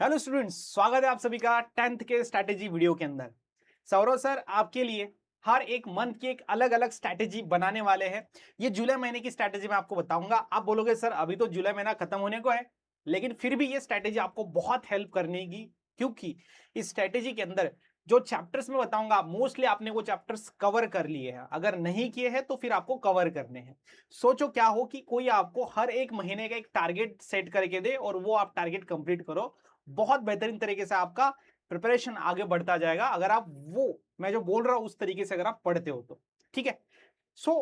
Hello students, स्वागत है आप सभी का 10th के स्ट्रैटेजी वीडियो के अंदर। सौरव सर आपके लिए हर एक मंथ की एक अलग अलग स्ट्रैटेजी बनाने वाले हैं। ये जुलाई महीने की स्ट्रैटेजी मैं आपको बताऊंगा। आप बोलोगे सर अभी तो जुलाई महीना खत्म होने को है, लेकिन फिर भी ये स्ट्रैटेजी आपको बहुत हेल्प करनेगी, क्योंकि इस स्ट्रैटेजी के अंदर जो चैप्टर्स में बताऊंगा मोस्टली आपने वो चैप्टर्स कवर कर लिए हैं। अगर नहीं किए हैं तो फिर आपको कवर करने हैं। सोचो क्या हो कि कोई आपको हर एक महीने का एक टारगेट सेट करके दे और वो आप टारगेट कंप्लीट करो। बहुत बेहतरीन तरीके से आपका प्रिपरेशन आगे बढ़ता जाएगा अगर आप वो मैं जो बोल रहा हूं उस तरीके से अगर आप पढ़ते हो तो। ठीक है। सो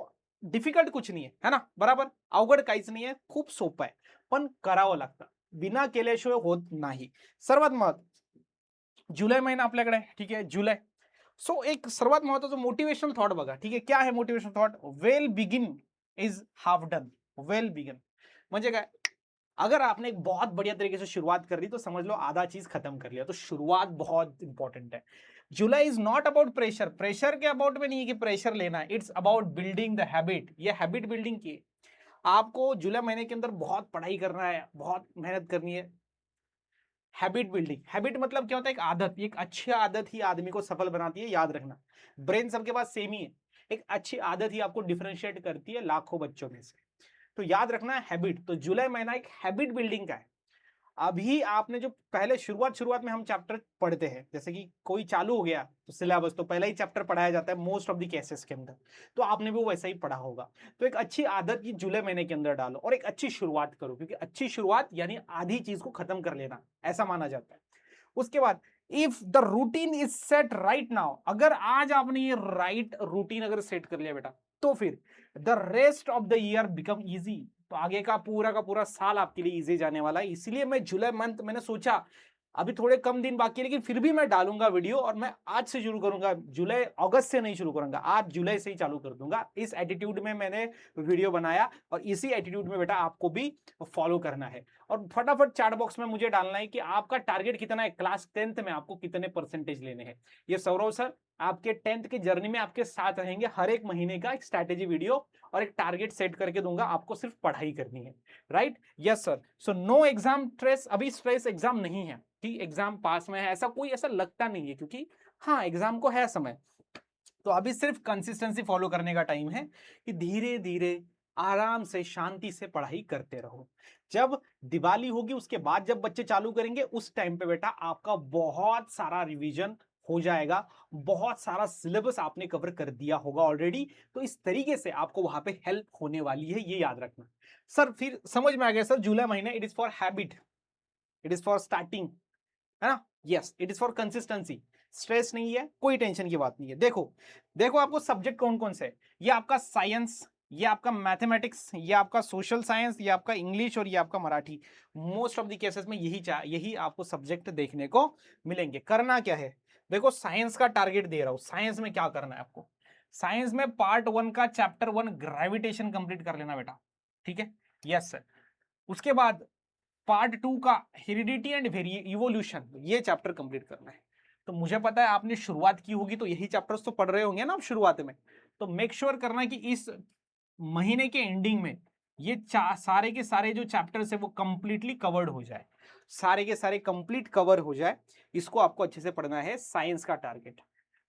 डिफिकल्ट कुछ नाही है ना, बराबर? अवघड काहीच नाही आहे, खूप सोपं आहे, पण करावं लागतं. बिना केल्याशिवाय होत नाही. सर्वात महत्व जुलै महिना आपल्याकडे आहे, ठीक आहे, जुलै. सो एक सर्वात महत्वाचं मोटिवेशनल थॉट बघा, ठीक आहे. क्या है motivational thought? Well begin is half done. Well begin म्हणजे काय? अगर आपने एक बहुत बढ़िया तरीके से शुरुआत कर ली तो समझ लो आधा चीज खत्म कर लिया। तो शुरुआत बहुत इंपॉर्टेंट है। जुलाई is not about pressure. Pressure के अबाउट में नहीं है कि प्रेशर लेना है, it's about building the habit. ये हैबिट बिल्डिंग की है। आपको जुलाई महीने के अंदर बहुत पढ़ाई करना है, बहुत मेहनत करनी है। हैबिट बिल्डिंग, हैबिट मतलब क्या होता है? एक आदत। एक अच्छी आदत ही आदमी को सफल बनाती है, याद रखना। ब्रेन सबके पास सेम ही है। एक अच्छी आदत ही आपको डिफरेंशिएट करती है लाखों बच्चों में से। तो याद रखना है हैबिट। तो जुलाई महीना एक हैबिट बिल्डिंग का है। अभी आपने जो पहले शुरुआत शुरुआत में हम चैप्टर पढ़ते हैं, जैसे कि कोई चालू हो गया तो सिलेबस तो पहला ही चैप्टर पढ़ाया जाता है मोस्ट ऑफ द केसेस के अंदर। तो आपने भी वैसा ही पढ़ा होगा। तो एक अच्छी आदत की जुलाई महीने के अंदर डालो और एक अच्छी शुरुआत करो, क्योंकि अच्छी शुरुआत यानी आधी चीज को खत्म कर लेना, ऐसा माना जाता है। उसके बाद if the routine is set right now, अगर आज आपने ये राइट रूटीन अगर सेट कर लिया बेटा, तो फिर the rest of the year become easy. तो आगे का पूरा साल आपके लिए इजी जाने वाला है। इसलिए मैं जुलाई मंथ मैंने सोचा अभी थोड़े कम दिन बाकी है, लेकिन फिर भी मैं डालूंगा वीडियो और मैं आज से शुरू करूंगा। जुलाई अगस्त से नहीं शुरू करूंगा, आज जुलाई से ही चालू कर दूंगा। इस एटीट्यूड में मैंने वीडियो बनाया और इसी एटीट्यूड में बेटा आपको भी फॉलो करना है। और फटाफट चैट बॉक्स में मुझे डालना है कि आपका टारगेट कितना है, क्लास 10th में आपको कितने परसेंटेज लेने हैं। ये सौरव सर आपके 10th की जर्नी में आपके साथ रहेंगे। हर एक महीने का एक स्ट्रैटेजी वीडियो और एक टारगेट सेट करके दूंगा, आपको सिर्फ पढ़ाई करनी है। Right? Yes sir. So no exam stress. अभी स्ट्रेस एग्जाम नहीं है कि एग्जाम पास में है, ऐसा कोई ऐसा लगता नहीं है, क्योंकि हाँ एग्जाम को है समय। तो अभी सिर्फ कंसिस्टेंसी फॉलो करने का टाइम है कि धीरे धीरे आराम से शांति से पढ़ाई करते रहो। जब दिवाली होगी उसके बाद जब बच्चे चालू करेंगे उस टाइम पे बेटा आपका बहुत सारा रिवीजन हो जाएगा, बहुत सारा सिलेबस आपने कवर कर दिया होगा ऑलरेडी। तो इस तरीके से आपको वहां पे हेल्प होने वाली है, ये याद रखना। सर फिर समझ में आ गया सर, जुलाई महीने it is for habit, it is for starting, है ना? Yes, it is for consistency. Stress नहीं है, कोई टेंशन की बात नहीं है। देखो देखो आपको सब्जेक्ट कौन कौन से है। ये आपका साइंस, ये आपका मैथमेटिक्स, ये आपका सोशल साइंस, ये आपका इंग्लिश और ये आपका Marathi. Most of the cases में यही आपको सब्जेक्ट देखने को मिलेंगे। करना क्या है? देखो साइंस का टारगेट दे रहा हूं। साइंस में क्या करना है आपको? साइंस में पार्ट 1 का चैप्टर 1 ग्रेविटेशन कंप्लीट कर लेना बेटा। ठीक है? Yes sir. उसके बाद पार्ट 2 का हेरिडिटी एंड इवोल्यूशन, ये चैप्टर कंप्लीट करना है। तो मुझे पता है आपने शुरुआत की होगी तो यही चैप्टर्स तो पढ़ रहे होंगे ना आप शुरुआत में। तो मेक श्योर करना कि इस महीने के एंडिंग में ये सारे के सारे जो चैप्टर्स है वो कंप्लीटली कवर्ड हो जाए, सारे के सारे कंप्लीट कवर हो जाए। इसको आपको अच्छे से पढ़ना है। साइंस का टारगेट।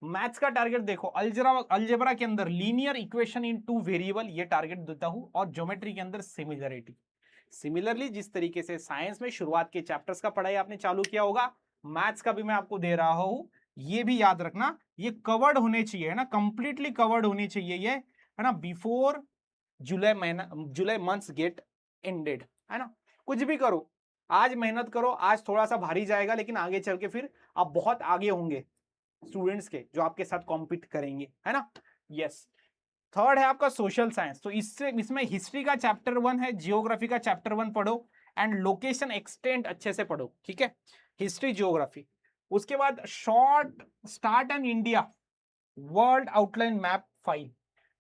मैथ्स का टारगेट देखो, अलजेब्रा के अंदर linear equation in two variable, ये टारगेट देता हूं। और ज्योमेट्री के अंदर सिमिलरिटी। सिमिलरली जिस तरीके से साइंस में शुरुआत के चैप्टर्स का पढ़ाई आपने चालू किया होगा, मैथ्स का भी मैं आपको दे रहा हूं। ये भी याद रखना, ये कवर्ड होने चाहिए, है ना, कंप्लीटली कवर्ड होनी चाहिए ये, है ना, बिफोर जुलाई महीना, जुलाई मंथ्स गेट एंडेड, है ना। कुछ भी करो, आज मेहनत करो, आज थोड़ा सा भारी जाएगा, लेकिन आगे चल के फिर आप बहुत आगे होंगे स्टूडेंट्स के जो आपके साथ कॉम्पीट करेंगे, है ना। यस। थर्ड है आपका सोशल साइंस। तो इसमें हिस्ट्री का चैप्टर 1 है, जियोग्राफी का चैप्टर 1 पढ़ो एंड लोकेशन एक्सटेंट अच्छे से पढ़ो। ठीक है? History geography. उसके बाद short start and India world outline map file.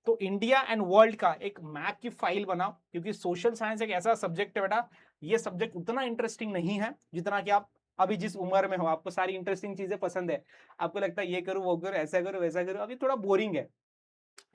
तो इंडिया एंड वर्ल्ड का एक मैप की फाइल बनाओ, क्योंकि सोशल साइंस एक ऐसा सब्जेक्ट है बेटा, ये सब्जेक्ट उतना इंटरेस्टिंग नहीं है जितना कि आप अभी जिस उम्र में हो, आपको सारी इंटरेस्टिंग चीजें पसंद है, आपको लगता है ये करूं वो करूं ऐसा करूं वैसा करूं, अभी थोड़ा बोरिंग है।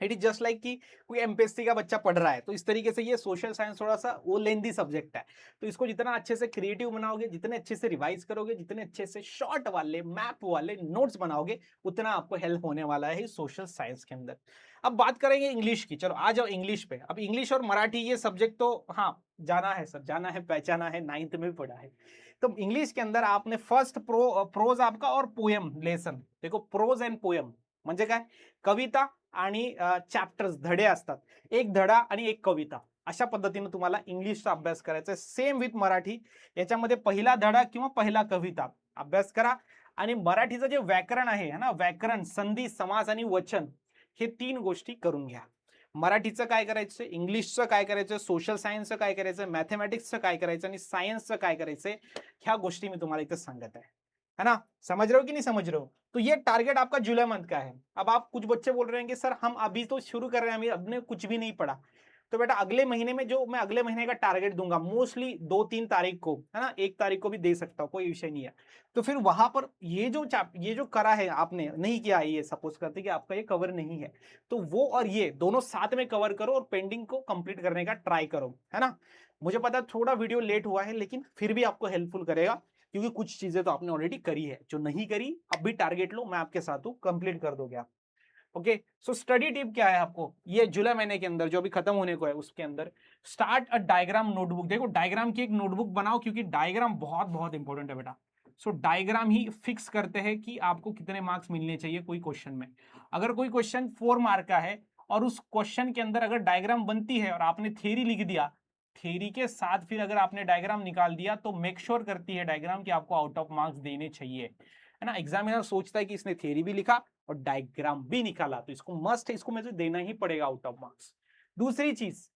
इट इज जस्ट लाइक कि कोई एमपीएससी का बच्चा पढ़ रहा है, तो इस तरीके से ये सोशल साइंस थोड़ा सा वो लेंदी सब्जेक्ट है। तो इसको जितना अच्छे से क्रिएटिव बनाओगे, जितने अच्छे से रिवाइज करोगे, जितने अच्छे से शॉर्ट वाले मैप वाले नोट्स बनाओगे, उतना आपको हेल्प होने वाला है सोशल साइंस के अंदर। अब बात करेंगे इंग्लिश की। चलो आ जाओ इंग्लिश पे। अब इंग्लिश और मराठी ये सब्जेक्ट तो हाँ जाना है सर, जाना है, पहचाना है, 9th में भी पढ़ा है। तो इंग्लिश के अंदर आपने फर्स्ट प्रोज आपका और पोएम लेसन, देखो प्रोज एंड पोएम म्हणजे काय, कविता आणि चॅप्टर्स धडे असतात, एक धडा आणि एक कविता, अशा पद्धतीने तुम्हाला इंग्लिशचा अभ्यास करायचा आहे। सेम विथ मराठी, याच्यामध्ये पहिला धडा किंवा पहिला कविता अभ्यास करा। आणि मराठीचं जे व्याकरण आहे ना, व्याकरण, संधी, समास आणि वचन, हे 3 गोष्टी करून घ्या। मराठीचं काय करायचं, इंग्लिशचं काय करायचं, सोशल सायन्सचं काय करायचं, मॅथमॅटिक्सचं काय करायचं आणि सायन्सचं काय करायचंय, ह्या गोष्टी मी तुम्हाला इथे सांगत है ना। समझ रहे हो कि नहीं समझ रहे हो? तो ये टारगेट आपका जुलाई मंथ का है। अब आप कुछ बच्चे बोल रहे हैं कि सर हम अभी तो शुरू कर रहे हैं, हमने कुछ भी नहीं पढ़ा। तो बेटा अगले महीने में जो मैं अगले महीने का टारगेट दूंगा, मोस्टली 2-3 तारीख को, है ना, 1 तारीख को भी दे सकता हूं, कोई विषय नहीं है। तो फिर वहां पर ये जो करा है आपने, नहीं किया है, ये सपोज करते कि आपका ये कवर नहीं है, तो वो और ये दोनों साथ में कवर करो और पेंडिंग को कंप्लीट करने का ट्राई करो, है ना। मुझे पता है थोड़ा वीडियो लेट हुआ है, लेकिन फिर भी आपको हेल्पफुल करेगा, क्योंकि कुछ चीजें तो आपने ऑलरेडी करी है, जो नहीं करी अब भी टारगेट लो, मैं आपके साथ हूं, कंप्लीट कर दोगे आप। ओके, सो स्टडी टिप क्या है आपको, ये जुलाई महीने के अंदर जो अभी खत्म होने को है उसके अंदर, स्टार्ट अ डायग्राम नोटबुक। देखो डायग्राम की एक नोटबुक बनाओ, क्योंकि डायग्राम बहुत बहुत इंपॉर्टेंट है बेटा। सो डायग्राम ही फिक्स करते हैं कि आपको कितने मार्क्स मिलने चाहिए कोई क्वेश्चन में। अगर कोई क्वेश्चन 4 मार्क का है और उस क्वेश्चन के अंदर अगर डायग्राम बनती है और आपने थ्योरी लिख दिया, थ्योरी के साथ फिर अगर आपने डायग्राम निकाल दिया, तो मेक श्योर करती है डायग्राम कि आपको आउट ऑफ मार्क्स देने चाहिए, है ना। एग्जामिनर सोचता है कि इसने थ्योरी भी लिखा और डायग्राम भी निकाला, तो इसको मस्ट है, इसको मुझे देना ही पड़ेगा आउट ऑफ मार्क्स। दूसरी चीज,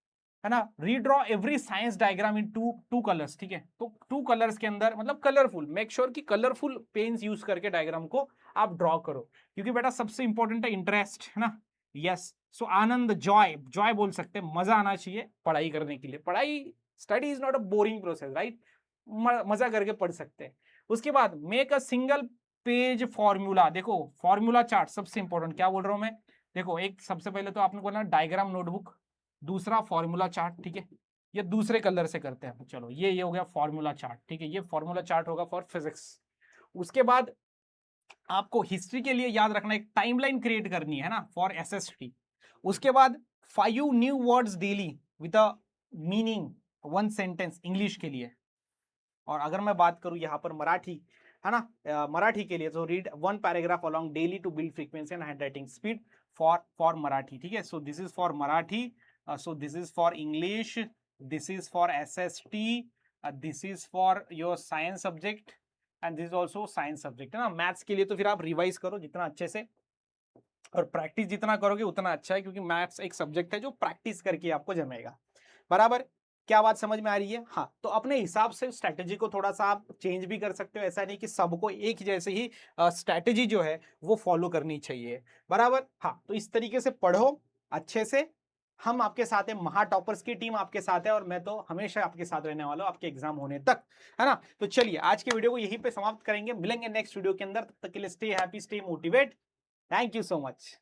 है ना, redraw every science diagram in two colours, ठीक है। तो 2 कलर्स के अंदर मतलब कलरफुल, मेक श्योर कि कलरफुल पेन्स यूज करके डायग्राम को आप ड्रॉ करो, क्योंकि बेटा सबसे इंपॉर्टेंट है इंटरेस्ट, है ना। यस, सो आनंद, जॉय, जॉय बोल सकते हैं, मजा आना चाहिए पढ़ाई करने के लिए। पढ़ाई, study is not a boring process, right, मजा करके पढ़ सकते हैं। उसके बाद make a single page formula. देखो फॉर्मूला चार्ट सबसे इंपॉर्टेंट, क्या बोल रहा हूं मैं, देखो एक सबसे पहले तो आपने बोला डायग्राम नोटबुक, दूसरा फॉर्मूला चार्ट, ठीक है। ये दूसरे कलर से करते हैं, चलो ये हो गया फॉर्मूला चार्ट, ठीक है। ये फॉर्मूला चार्ट होगा फॉर फिजिक्स। उसके बाद आपको हिस्ट्री के लिए याद रखना, एक टाइमलाइन क्रिएट करनी है ना, फॉर एसएसटी। उसके बाद 5 new words daily with a meaning, 1 sentence English के लिए। और अगर मैं बात करूं यहाँ पर मराठी, है ना, मराठी के लिए, तो read 1 paragraph along daily to build frequency and handwriting speed for Marathi, ठीक है। So this is for Marathi, so this is for English, this is for SST, this is for your science subject and this is also science subject, है ना। Maths के लिए तो फिर आप revise करो जितना अच्छे से, और प्रैक्टिस जितना करोगे उतना अच्छा है, क्योंकि मैथ्स एक सब्जेक्ट है जो प्रैक्टिस करके आपको जमेगा, बराबर। क्या बात समझ में आ रही है? हाँ, तो अपने हिसाब से स्ट्रैटेजी को थोड़ा सा आप चेंज भी कर सकते हो, ऐसा नहीं कि सबको एक जैसे ही स्ट्रैटेजी जो है वो फॉलो करनी चाहिए, बराबर। हाँ, तो इस तरीके से पढ़ो अच्छे से, हम आपके साथ हैं, महा टॉपर्स की टीम आपके साथ है, और मैं तो हमेशा आपके साथ रहने वाला हूं आपके एग्जाम होने तक, है ना। तो चलिए आज के वीडियो को यहीं पे समाप्त करेंगे, मिलेंगे नेक्स्ट वीडियो के अंदर, तब तक के लिए stay happy, stay motivate, thank you so much.